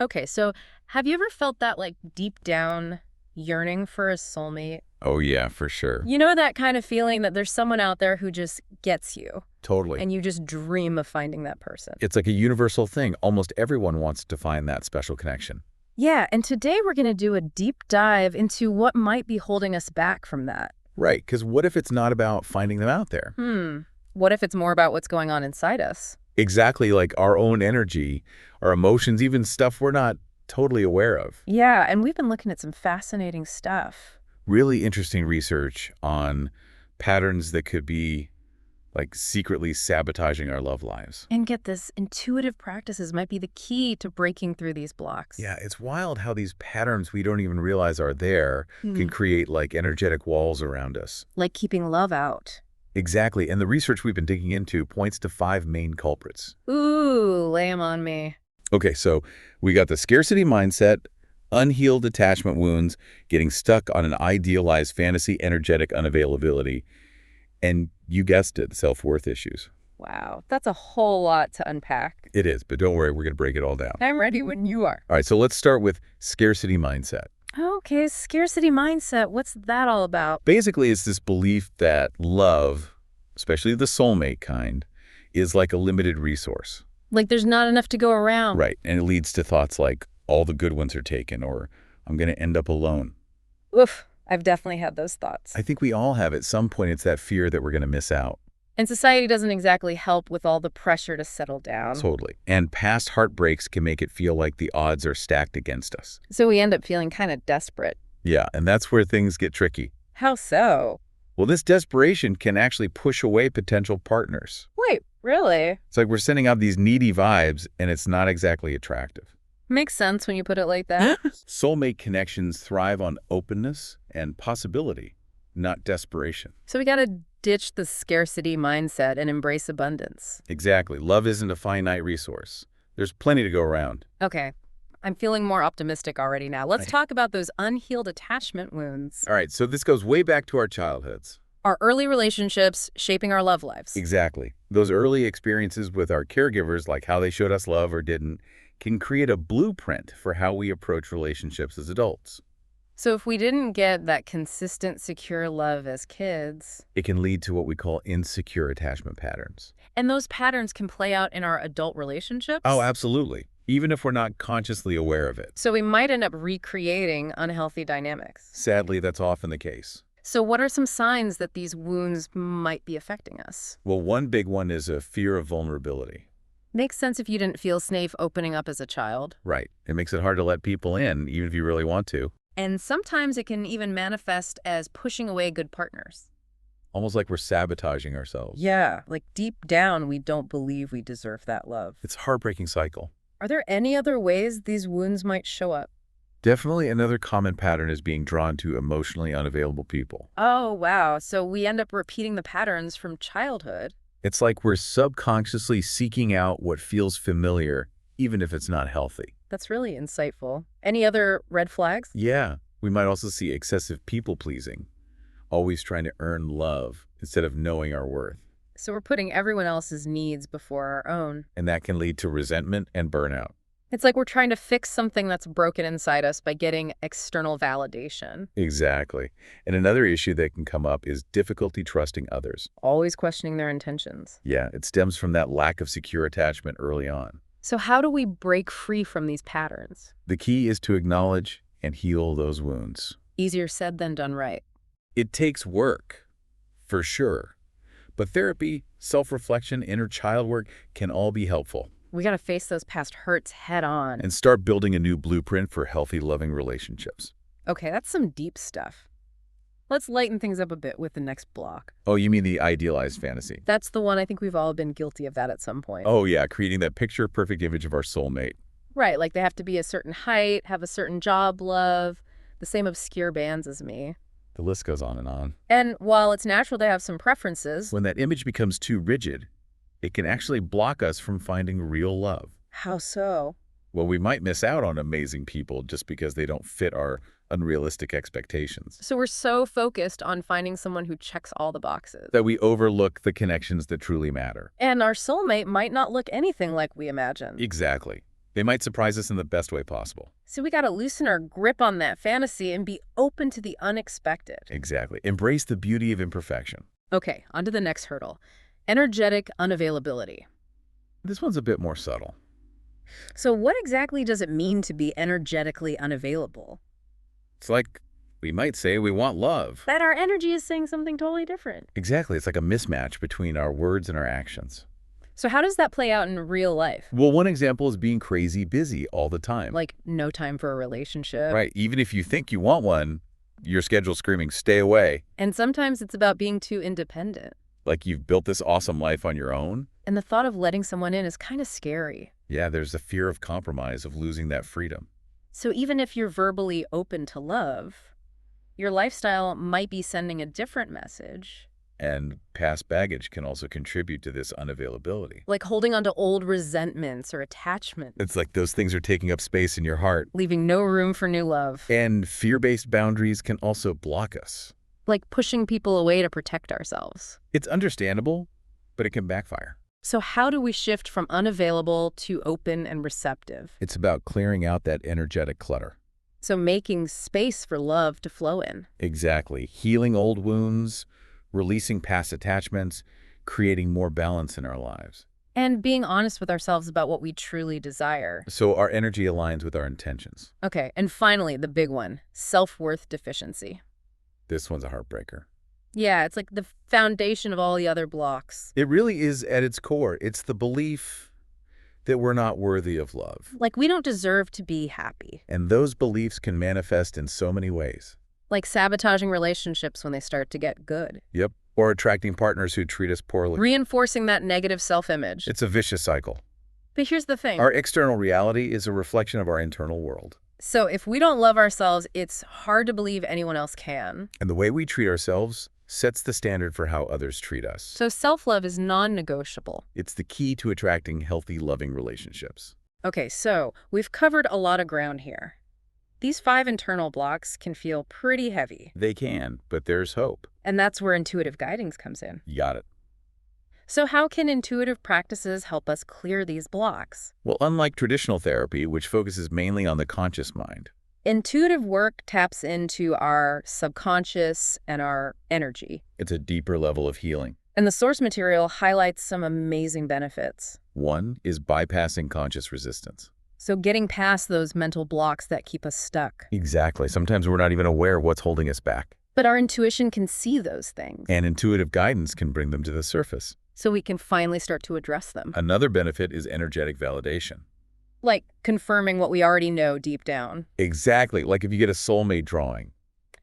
Okay, so have you ever felt that like deep down yearning for a soulmate? Oh, yeah, for sure. You know that kind of feeling that there's someone out there who just gets you Totally. and you just dream of finding that person. It's like a universal thing. Almost everyone wants to find that special connection. Yeah, and today we're going to do a deep dive into what might be holding us back from that. Right, because what if it's not about finding them out there? What if it's more about what's going on inside us? Exactly, like our own energy, our emotions, even stuff we're not totally aware of. Yeah, and we've been looking at some fascinating stuff. Really interesting research on patterns that could be like secretly sabotaging our love lives. And get this, intuitive practices might be the key to breaking through these blocks. Yeah, it's wild how these patterns we don't even realize are there can create like energetic walls around us. Like keeping love out. Exactly, and the research we've been digging into points to 5 main culprits. Ooh, lay 'em on me. Okay, so we got the scarcity mindset, unhealed attachment wounds, getting stuck on an idealized fantasy, energetic unavailability, and you guessed it, self-worth issues. Wow, that's a whole lot to unpack. It is, but don't worry, we're going to break it all down. I'm ready when you are. All right, so let's start with scarcity mindset. Okay, scarcity mindset. What's that all about? Basically, it's this belief that love, especially the soulmate kind, is like a limited resource. Like there's not enough to go around. Right, and it leads to thoughts like, all the good ones are taken, or I'm going to end up alone. Oof, I've definitely had those thoughts. I think we all have at some point. It's that fear that we're going to miss out. And society doesn't exactly help with all the pressure to settle down. Totally. And past heartbreaks can make it feel like the odds are stacked against us. So we end up feeling kind of desperate. Yeah, and that's where things get tricky. How so? Well, this desperation can actually push away potential partners. Wait, really? It's like we're sending out these needy vibes, and it's not exactly attractive. Makes sense when you put it like that. Soulmate connections thrive on openness and possibility, not desperation. So we gotta ditch the scarcity mindset and embrace abundance. Exactly. Love isn't a finite resource. There's plenty to go around. Okay, I'm feeling more optimistic already now. Let's Right. talk about those unhealed attachment wounds. All right, so this goes way back to our childhoods. Our early relationships shaping our love lives. Exactly. Those early experiences with our caregivers, like how they showed us love or didn't, can create a blueprint for how we approach relationships as adults. So if we didn't get that consistent, secure love as kids, It can lead to what we call insecure attachment patterns. and those patterns can play out in our adult relationships. Oh, absolutely. Even if we're not consciously aware of it. So we might end up recreating unhealthy dynamics. Sadly, that's often the case. So what are some signs that these wounds might be affecting us? Well, one big one is a fear of vulnerability. Makes sense if you didn't feel safe opening up as a child. Right. It makes it hard to let people in, even if you really want to. And sometimes it can even manifest as pushing away good partners. Almost like we're sabotaging ourselves. Yeah, like deep down, we don't believe we deserve that love. It's a heartbreaking cycle. Are there any other ways these wounds might show up? Definitely another common pattern is being drawn to emotionally unavailable people. Oh, wow. So we end up repeating the patterns from childhood. It's like we're subconsciously seeking out what feels familiar, even if it's not healthy. That's really insightful. Any other red flags? Yeah, we might also see excessive people-pleasing, always trying to earn love instead of knowing our worth. So we're putting everyone else's needs before our own. And that can lead to resentment and burnout. It's like we're trying to fix something that's broken inside us by getting external validation. Exactly. And another issue that can come up is difficulty trusting others. Always questioning their intentions. Yeah, it stems from that lack of secure attachment early on. So how do we break free from these patterns? The key is to acknowledge and heal those wounds. Easier said than done right. It takes work, for sure. But therapy, self-reflection, inner child work can all be helpful. We got to face those past hurts head on. And start building a new blueprint for healthy, loving relationships. Okay, that's some deep stuff. Let's lighten things up a bit with the next block. Oh, you mean the idealized fantasy? That's the one. I think we've all been guilty of that at some point. Oh yeah, creating that picture-perfect image of our soulmate. Right, like they have to be a certain height, have a certain job, love, the same obscure bands as me. The list goes on and on. And while it's natural to have some preferences... When that image becomes too rigid, it can actually block us from finding real love. How so? Well, we might miss out on amazing people just because they don't fit our unrealistic expectations. So we're so focused on finding someone who checks all the boxes. That we overlook the connections that truly matter. And our soulmate might not look anything like we imagine. Exactly. They might surprise us in the best way possible. So we got to loosen our grip on that fantasy and be open to the unexpected. Exactly. Embrace the beauty of imperfection. Okay, on to the next hurdle. Energetic unavailability. This one's a bit more subtle. So what exactly does it mean to be energetically unavailable? It's like we might say we want love. That our energy is saying something totally different. Exactly. It's like a mismatch between our words and our actions. So how does that play out in real life? Well, one example is being crazy busy all the time. Like no time for a relationship. Right. Even if you think you want one, your schedule's screaming, stay away. And sometimes it's about being too independent. Like you've built this awesome life on your own. And the thought of letting someone in is kind of scary. Yeah, there's the fear of compromise, of losing that freedom. So even if you're verbally open to love, your lifestyle might be sending a different message. And past baggage can also contribute to this unavailability. Like holding on to old resentments or attachments. It's like those things are taking up space in your heart. Leaving no room for new love. And fear-based boundaries can also block us. Like pushing people away to protect ourselves. It's understandable, but it can backfire. So how do we shift from unavailable to open and receptive? It's about clearing out that energetic clutter. So making space for love to flow in. Exactly. Healing old wounds, releasing past attachments, creating more balance in our lives. And being honest with ourselves about what we truly desire. So our energy aligns with our intentions. Okay, and finally, the big one, self-worth deficiency. This one's a heartbreaker. Yeah, it's like the foundation of all the other blocks. It really is at its core. It's the belief that we're not worthy of love. Like we don't deserve to be happy. And those beliefs can manifest in so many ways. Like sabotaging relationships when they start to get good. Yep. Or attracting partners who treat us poorly. Reinforcing that negative self-image. It's a vicious cycle. But here's the thing. Our external reality is a reflection of our internal world. So if we don't love ourselves, it's hard to believe anyone else can. And the way we treat ourselves sets the standard for how others treat us. So self-love is non-negotiable. It's the key to attracting healthy, loving relationships. Okay, so we've covered a lot of ground here. These 5 internal blocks can feel pretty heavy. They can, but there's hope. And that's where intuitive guidance comes in. You got it. So how can intuitive practices help us clear these blocks? Well, unlike traditional therapy, which focuses mainly on the conscious mind, Intuitive work taps into our subconscious and our energy. it's a deeper level of healing. And the source material highlights some amazing benefits. One is bypassing conscious resistance. So getting past those mental blocks that keep us stuck. Exactly. Sometimes we're not even aware of what's holding us back. But our intuition can see those things. And intuitive guidance can bring them to the surface. So we can finally start to address them. Another benefit is energetic validation. Like confirming what we already know deep down. Exactly. Like if you get a soulmate drawing,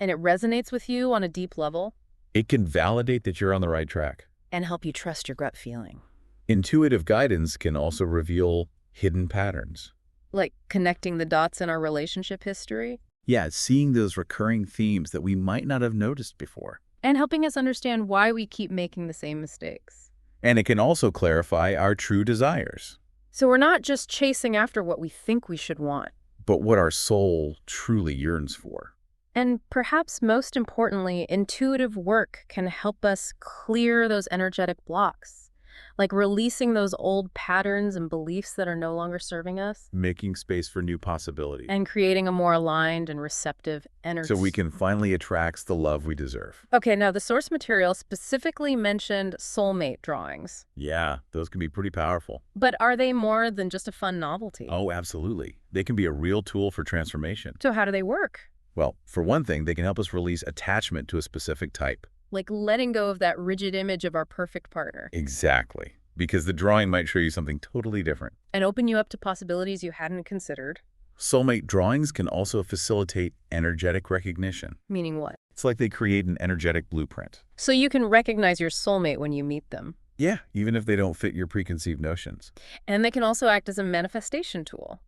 And it resonates with you on a deep level. it can validate that you're on the right track. And help you trust your gut feeling. Intuitive guidance can also reveal hidden patterns. Like connecting the dots in our relationship history. Yeah, seeing those recurring themes that we might not have noticed before. And helping us understand why we keep making the same mistakes. And it can also clarify our true desires, So we're not just chasing after what we think we should want. but what our soul truly yearns for. And perhaps most importantly, intuitive work can help us clear those energetic blocks, like releasing those old patterns and beliefs that are no longer serving us, Making space for new possibilities. and creating a more aligned and receptive energy. So we can finally attract the love we deserve. Okay, now the source material specifically mentioned soulmate drawings. Yeah, those can be pretty powerful. But are they more than just a fun novelty? Oh, absolutely. They can be a real tool for transformation. So how do they work? Well, for one thing, they can help us release attachment to a specific type. Like letting go of that rigid image of our perfect partner. Exactly. Because the drawing might show you something totally different. And open you up to possibilities you hadn't considered. Soulmate drawings can also facilitate energetic recognition. Meaning what? It's like they create an energetic blueprint. So you can recognize your soulmate when you meet them. Yeah, even if they don't fit your preconceived notions. And they can also act as a manifestation tool.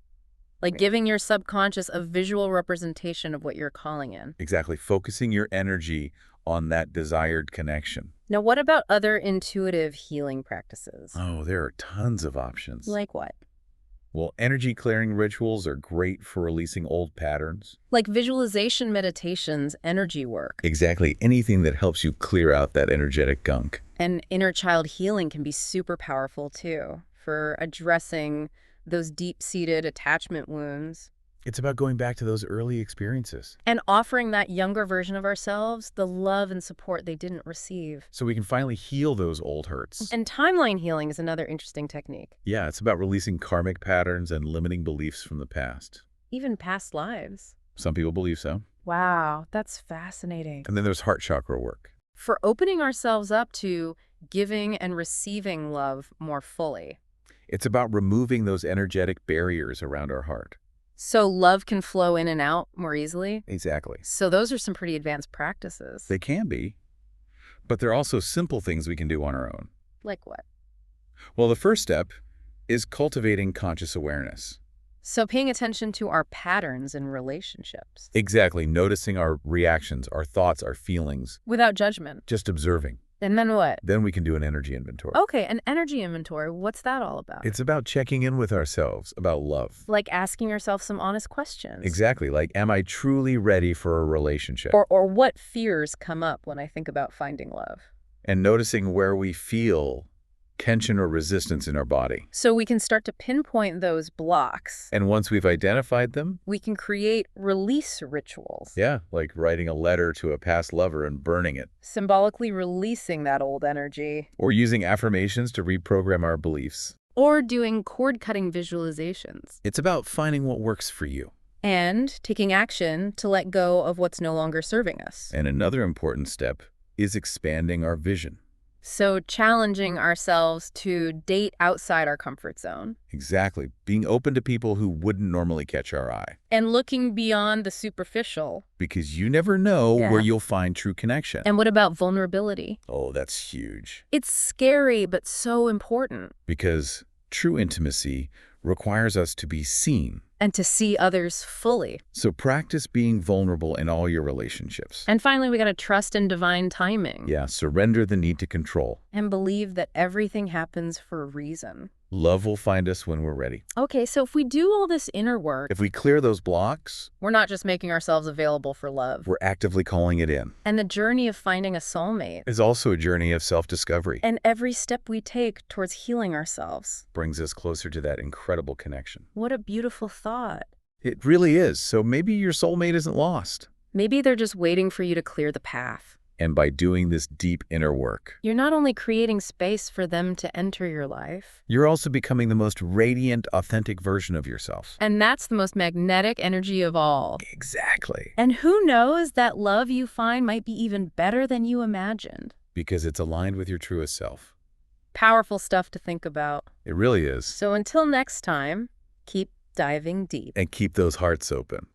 Like giving your subconscious a visual representation of what you're calling in. Exactly. Focusing your energy on that desired connection. Now, what about other intuitive healing practices? Oh, there are tons of options. Like what? Well, energy clearing rituals are great for releasing old patterns. Like visualization meditations, energy work. Exactly. Anything that helps you clear out that energetic gunk. And inner child healing can be super powerful too for addressing those deep-seated attachment wounds, It's about going back to those early experiences and offering that younger version of ourselves the love and support they didn't receive. so we can finally heal those old hurts. And timeline healing is another interesting technique. Yeah, it's about releasing karmic patterns and limiting beliefs from the past. Even past lives. Some people believe so. Wow, that's fascinating. And then there's heart chakra work. For opening ourselves up to giving and receiving love more fully. It's about removing those energetic barriers around our heart. So love can flow in and out more easily. Exactly. So those are some pretty advanced practices. They can be, but there are also simple things we can do on our own. Like what? Well, the first step is cultivating conscious awareness. So paying attention to our patterns in relationships. Exactly. Noticing our reactions, our thoughts, our feelings. Without judgment. Just observing. And then what? Then we can do an energy inventory. Okay, an energy inventory. What's that all about? It's about checking in with ourselves, about love. Like asking yourself some honest questions. Exactly. Like, am I truly ready for a relationship? Or what fears come up when I think about finding love? And noticing where we feel tension or resistance in our body. So we can start to pinpoint those blocks. And once we've identified them, We can create release rituals. yeah, like writing a letter to a past lover and burning it. Symbolically releasing that old energy. Or using affirmations to reprogram our beliefs. Or doing cord-cutting visualizations. It's about finding what works for you. And taking action to let go of what's no longer serving us. And another important step is expanding our vision. So challenging ourselves to date outside our comfort zone. Exactly. Being open to people who wouldn't normally catch our eye. And looking beyond the superficial. Because you never know Yeah. where you'll find true connection. And what about vulnerability? Oh, that's huge. It's scary, but so important. Because true intimacy requires us to be seen. And to see others fully. So practice being vulnerable in all your relationships. And finally, we got to trust in divine timing. Yeah, surrender the need to control. And believe that everything happens for a reason. Love will find us when we're ready. Okay, so if we do all this inner work, If we clear those blocks, we're not just making ourselves available for love. we're actively calling it in. And the journey of finding a soulmate. It's also a journey of self-discovery. And every step we take towards healing ourselves. Brings us closer to that incredible connection. What a beautiful thought. It really is. So maybe your soulmate isn't lost. Maybe they're just waiting for you to clear the path. And by doing this deep inner work, You're not only creating space for them to enter your life, you're also becoming the most radiant, authentic version of yourself. and that's the most magnetic energy of all. Exactly. And who knows, that love you find might be even better than you imagined. Because it's aligned with your truest self. Powerful stuff to think about. It really is. So until next time, keep diving deep. And keep those hearts open.